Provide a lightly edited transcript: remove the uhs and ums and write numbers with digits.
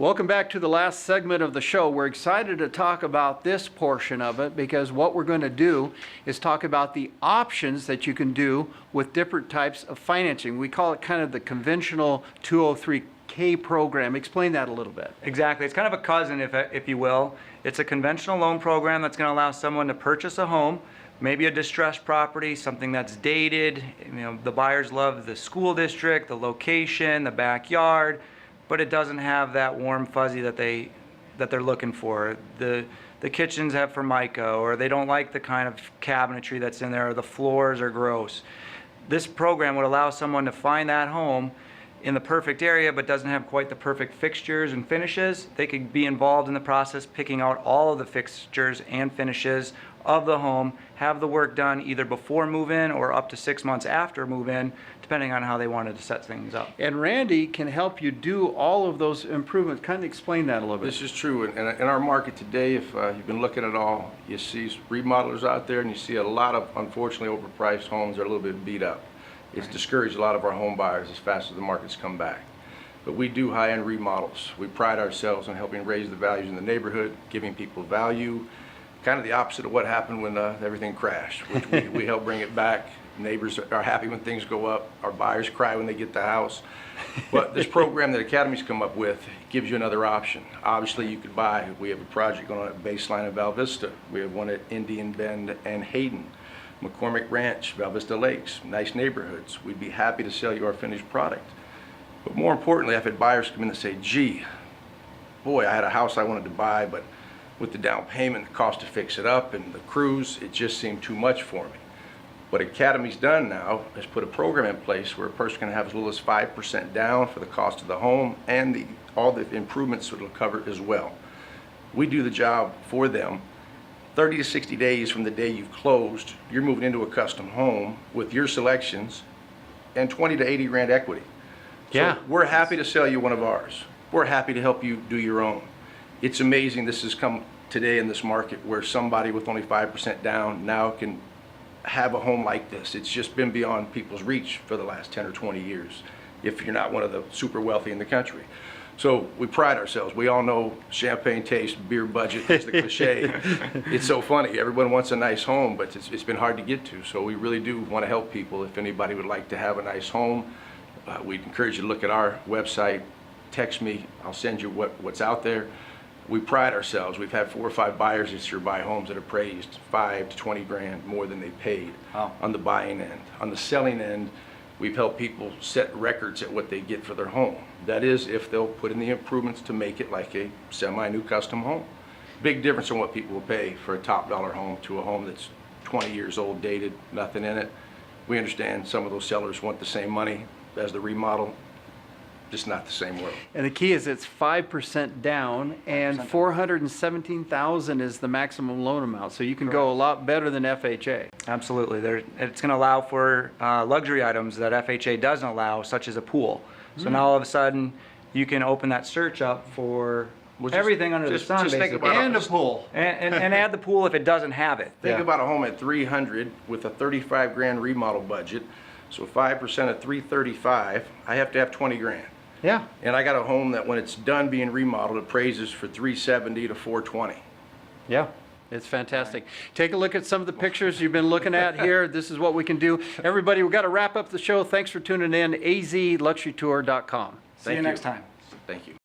Welcome back to the last segment of the show. We're excited to talk about this portion of it because what we're going to do is talk about the options that you can do with different types of financing. We call it kind of the conventional 203K program. Explain that a little bit. Exactly. It's kind of a cousin, if you will. It's a conventional loan program that's going to allow someone to purchase a home, maybe a distressed property, something that's dated. You know, the buyers love the school district, the location, the backyard, but it doesn't have that warm fuzzy that they're looking for. The kitchens have formica, or they don't like the kind of cabinetry that's in there, or the floors are gross. This program would allow someone to find that home in the perfect area but doesn't have quite the perfect fixtures and finishes. They could be involved in the process, picking out all of the fixtures and finishes of the home, have the work done either before move-in or up to 6 months after move-in, depending on how they wanted to set things up. And Randy can help you do all of those improvements. Kind of explain that a little bit. This is true. In our market today, if you've been looking at all, you see remodelers out there and you see a lot of, unfortunately, overpriced homes that are a little bit beat up. It's discouraged a lot of our home buyers as fast as the markets come back. But we do high-end remodels. We pride ourselves on helping raise the values in the neighborhood, giving people value, kind of the opposite of what happened when everything crashed, which we help bring it back. Neighbors are happy when things go up. Our buyers cry when they get the house. But this program that Academy's come up with gives you another option. Obviously, you could buy. We have a project going on at Baseline and Val Vista. We have one at Indian Bend and Hayden. McCormick Ranch, Val Vista Lakes, nice neighborhoods. We'd be happy to sell you our finished product. But more importantly, I've had buyers come in and say, gee, boy, I had a house I wanted to buy, but with the down payment, the cost to fix it up, and the crews, it just seemed too much for me. What Academy's done now is put a program in place where a person can have as little as 5% down for the cost of the home and all the improvements it'll cover as well. We do the job for them. 30 to 60 days from the day you've closed, you're moving into a custom home with your selections and 20 to 80 grand equity. Yeah. So we're happy to sell you one of ours. We're happy to help you do your own. It's amazing this has come today in this market where somebody with only 5% down now can have a home like this. It's just been beyond people's reach for the last 10 or 20 years if you're not one of the super wealthy in the country. So we pride ourselves. We all know champagne taste, beer budget is the cliche. It's so funny. Everyone wants a nice home, but it's been hard to get to. So we really do want to help people. If anybody would like to have a nice home, we'd encourage you to look at our website. Text me. I'll send you what's out there. We pride ourselves. We've had 4 or 5 buyers this year buy homes that appraised 5 to 20 grand more than they paid on the buying end. On the selling end, we've helped people set records at what they get for their home. That is, if they'll put in the improvements to make it like a semi-new custom home. Big difference in what people will pay for a top dollar home to a home that's 20 years old, dated, nothing in it. We understand some of those sellers want the same money as the remodel. Just not the same world. And the key is it's 5% down, and $417,000 is the maximum loan amount. So you can go a lot better than FHA. Absolutely. It's going to allow for luxury items that FHA doesn't allow, such as a pool. So now all of a sudden, you can open that search up for everything under the sun, basically. And a pool. And add the pool if it doesn't have it. Think about a home at 300 with a 35 grand remodel budget. So 5% of 335, I have to have 20 grand. Yeah. And I got a home that when it's done being remodeled, appraises for 370 to 420. Yeah. It's fantastic. Take a look at some of the pictures you've been looking at here. This is what we can do. Everybody, we've got to wrap up the show. Thanks for tuning in. AZLuxurytour.com. See you next time. Thank you.